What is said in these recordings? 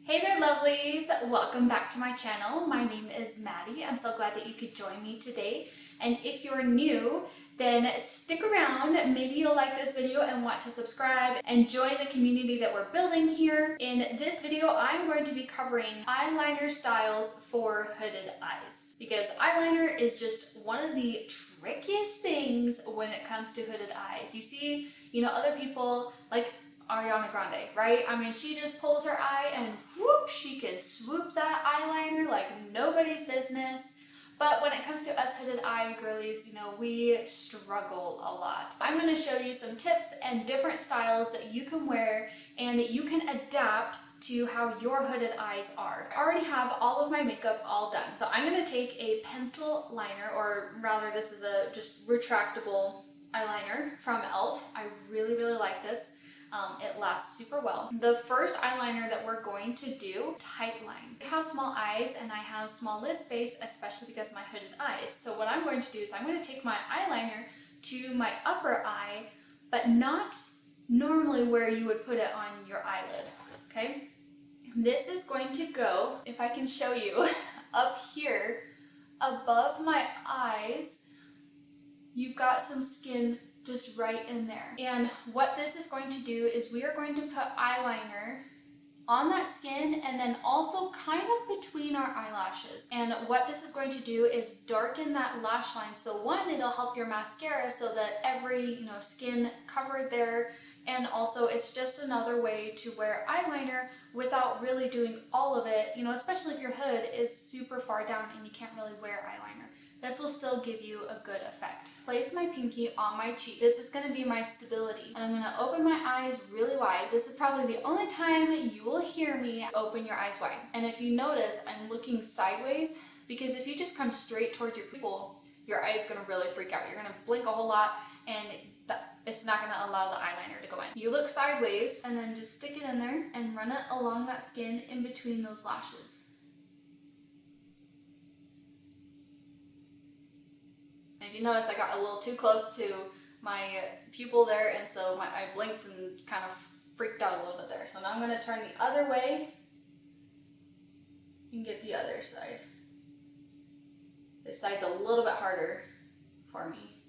Hey there, lovelies! Welcome back to my channel. My name is Maddie. I'm so glad that you could join me today. And if you're new, then stick around. Maybe you'll like this video and want to subscribe and join the community that we're building here. In this video, I'm going to be covering eyeliner styles for hooded eyes, because eyeliner is just one of the trickiest things when it comes to hooded eyes. You see, other people like Ariana Grande, right? I mean, she just pulls her eye and whoop, she can swoop that eyeliner like nobody's business. But when it comes to us hooded eye girlies, we struggle a lot. I'm going to show you some tips and different styles that you can wear and that you can adapt to how your hooded eyes are. I already have all of my makeup all done. So I'm going to take a pencil liner, or rather this is a just retractable eyeliner from E.L.F. I really like this. It lasts super well. The first eyeliner that we're going to do, tight line. I have small eyes and I have small lid space, especially because of my hooded eyes. So what I'm going to do is I'm going to take my eyeliner to my upper eye, but not normally where you would put it on your eyelid, okay? This is going to go, if I can show you, up here above my eyes. You've got some skin just right in there. And what this is going to do is we are going to put eyeliner on that skin and then also kind of between our eyelashes. And what this is going to do is darken that lash line. So one, it'll help your mascara so that every skin covered there, and also it's just another way to wear eyeliner without really doing all of it, especially if your hood is super far down and you can't really wear eyeliner. This will still give you a good effect. Place my pinky on my cheek. This is going to be my stability. And I'm going to open my eyes really wide. This is probably the only time you will hear me open your eyes wide. And if you notice, I'm looking sideways, because if you just come straight towards your pupil, your eye is going to really freak out. You're going to blink a whole lot and it's not going to allow the eyeliner to go in. You look sideways and then just stick it in there and run it along that skin in between those lashes. If you notice, I got a little too close to my pupil there, and so I blinked and kind of freaked out a little bit there. So now I'm going to turn the other way and get the other side. This side's a little bit harder for me.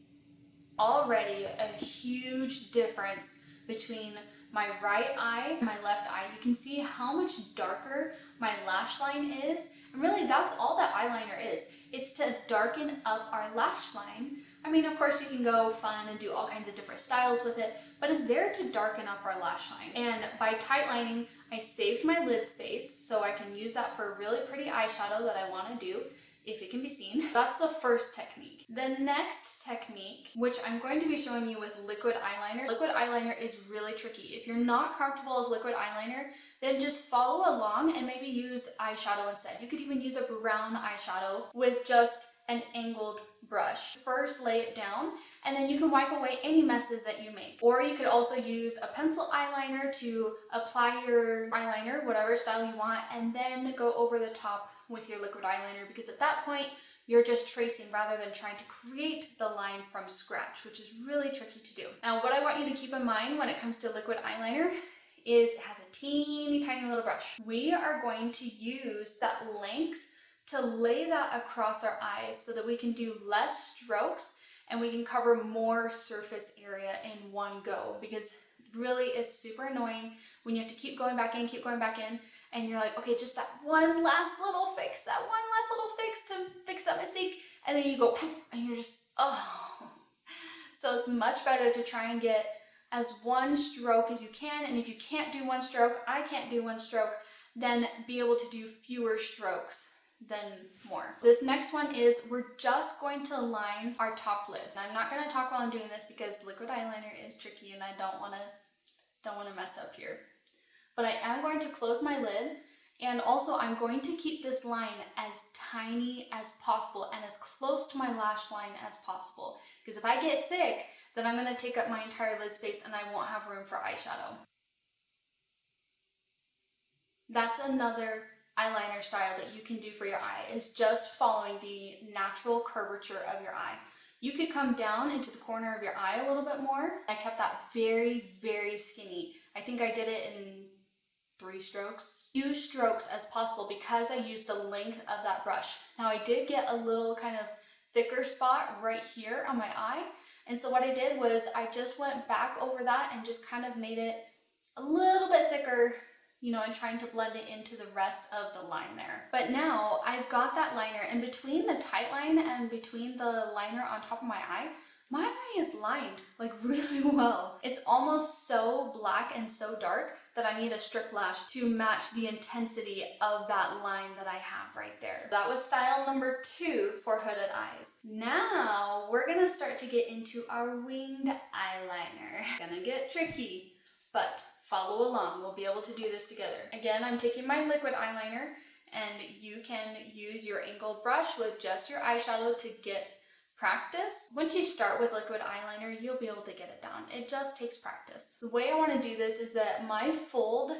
Already a huge difference between my right eye and my left eye. You can see how much darker my lash line is, and really that's all that eyeliner is. It's to darken up our lash line. I mean, of course you can go fun and do all kinds of different styles with it, but it's there to darken up our lash line. And by tight lining, I saved my lid space so I can use that for a really pretty eyeshadow that I want to do, if it can be seen. That's the first technique. The next technique, which I'm going to be showing you with liquid eyeliner. Liquid eyeliner is really tricky. If you're not comfortable with liquid eyeliner, then just follow along and maybe use eyeshadow instead. You could even use a brown eyeshadow with just an angled brush. First lay it down and then you can wipe away any messes that you make. Or you could also use a pencil eyeliner to apply your eyeliner, whatever style you want, and then go over the top with your liquid eyeliner, because at that point you're just tracing rather than trying to create the line from scratch, which is really tricky to do. Now, what I want you to keep in mind when it comes to liquid eyeliner is it has a teeny tiny little brush. We are going to use that length to lay that across our eyes so that we can do less strokes and we can cover more surface area in one go, because really it's super annoying when you have to keep going back in, and you're like, okay, just that one last little fix, to fix that mistake, and then you go and you're just, oh. So it's much better to try and get as one stroke as you can, and if you can't do one stroke, I can't do one stroke, then be able to do fewer strokes than more. This next one is we're just going to line our top lid. And I'm not going to talk while I'm doing this because liquid eyeliner is tricky and I don't want to mess up here. But I am going to close my lid, and also I'm going to keep this line as tiny as possible and as close to my lash line as possible, because if I get thick, then I'm going to take up my entire lid space and I won't have room for eyeshadow. That's another eyeliner style that you can do for your eye, is just following the natural curvature of your eye. You could come down into the corner of your eye a little bit more. I kept that very skinny. I think I did it in 3 strokes, few strokes as possible because I used the length of that brush. Now I did get a little kind of thicker spot right here on my eye. And so what I did was I just went back over that and just kind of made it a little bit thicker, you know, and trying to blend it into the rest of the line there. But now I've got that liner, and between the tight line and between the liner on top of my eye is lined like really well. It's almost so black and so dark that I need a strip lash to match the intensity of that line that I have right there. That was style number 2 for hooded eyes. Now we're gonna start to get into our winged eyeliner. Gonna get tricky, but follow along. We'll be able to do this together. Again, I'm taking my liquid eyeliner, and you can use your angled brush with just your eyeshadow to get practice. Once you start with liquid eyeliner, you'll be able to get it down. It just takes practice. The way I want to do this is that my fold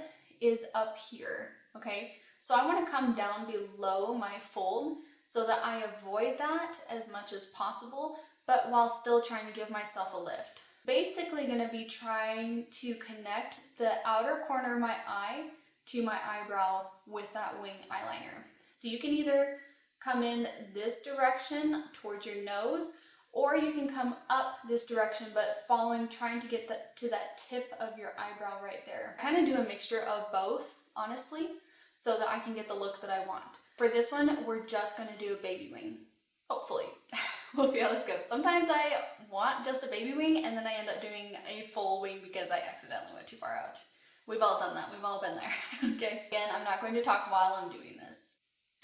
is up here, okay? So I want to come down below my fold so that I avoid that as much as possible, but while still trying to give myself a lift. Basically going to be trying to connect the outer corner of my eye to my eyebrow with that wing eyeliner. So you can either come in this direction towards your nose, or you can come up this direction but trying to get to that tip of your eyebrow right there. I kind of do a mixture of both, honestly, so that I can get the look that I want. For this one, we're just going to do a baby wing, hopefully. We'll see how this goes. Sometimes I want just a baby wing and then I end up doing a full wing because I accidentally went too far out. We've all done that. We've all been there. Okay. Again, I'm not going to talk while I'm doing this.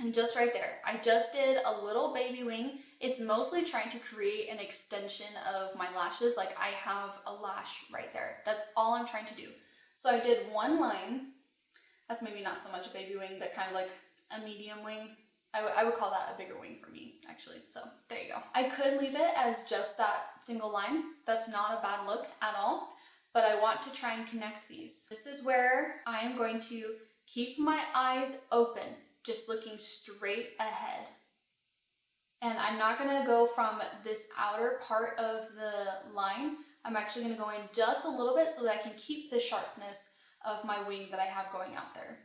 And just right there, I just did a little baby wing. It's mostly trying to create an extension of my lashes. Like I have a lash right there. That's all I'm trying to do. So I did one line. That's maybe not so much a baby wing, but kind of like a medium wing. I would call that a bigger wing for me, actually. So there you go. I could leave it as just that single line. That's not a bad look at all, but I want to try and connect these. This is where I am going to keep my eyes open, just looking straight ahead. And I'm not gonna go from this outer part of the line. I'm actually gonna go in just a little bit so that I can keep the sharpness of my wing that I have going out there.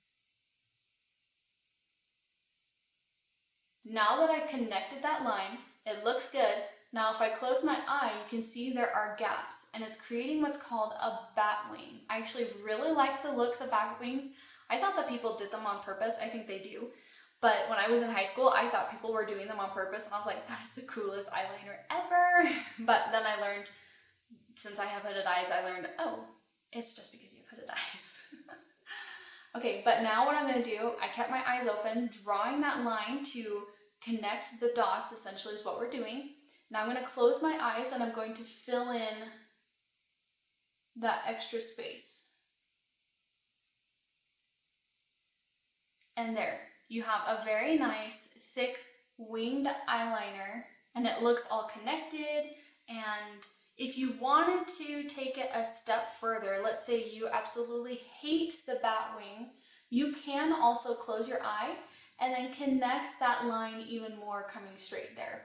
Now that I connected that line, it looks good. Now if I close my eye, you can see there are gaps, and it's creating what's called a bat wing. I actually really like the looks of bat wings. I thought that people did them on purpose. I think they do. But when I was in high school, I thought people were doing them on purpose, and I was like, that is the coolest eyeliner ever. But then I learned, since I have hooded eyes, I learned, oh, it's just because you have hooded eyes. Okay, but now what I'm gonna do, I kept my eyes open, drawing that line to connect the dots, essentially is what we're doing. Now I'm gonna close my eyes and I'm going to fill in that extra space. And there, you have a very nice, thick, winged eyeliner, and it looks all connected. And if you wanted to take it a step further, let's say you absolutely hate the bat wing, you can also close your eye and then connect that line even more coming straight there.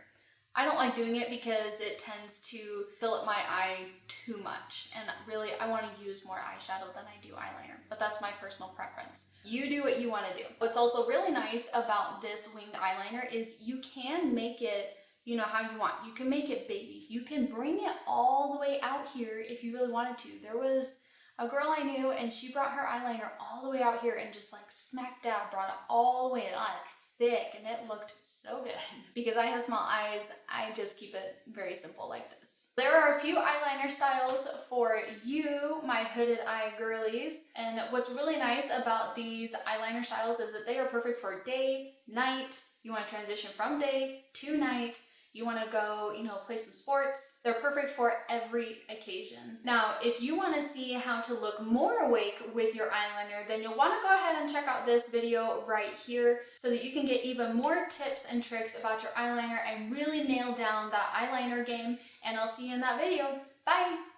I don't like doing it because it tends to fill up my eye too much, and really I want to use more eyeshadow than I do eyeliner, but that's my personal preference. You do what you want to do. What's also really nice about this winged eyeliner is you can make it, you know, how you want. You can make it baby. You can bring it all the way out here if you really wanted to. There was a girl I knew and she brought her eyeliner all the way out here and just like smack dab brought it all the way to like thick, and it looked so good. Because I have small eyes, I just keep it very simple like this. There are a few eyeliner styles for you, my hooded eye girlies. And what's really nice about these eyeliner styles is that they are perfect for day, night. You want to transition from day to night. You want to go, you know, play some sports. They're perfect for every occasion. Now, if you want to see how to look more awake with your eyeliner, then you'll want to go ahead and check out this video right here so that you can get even more tips and tricks about your eyeliner and really nail down that eyeliner game. And I'll see you in that video. Bye!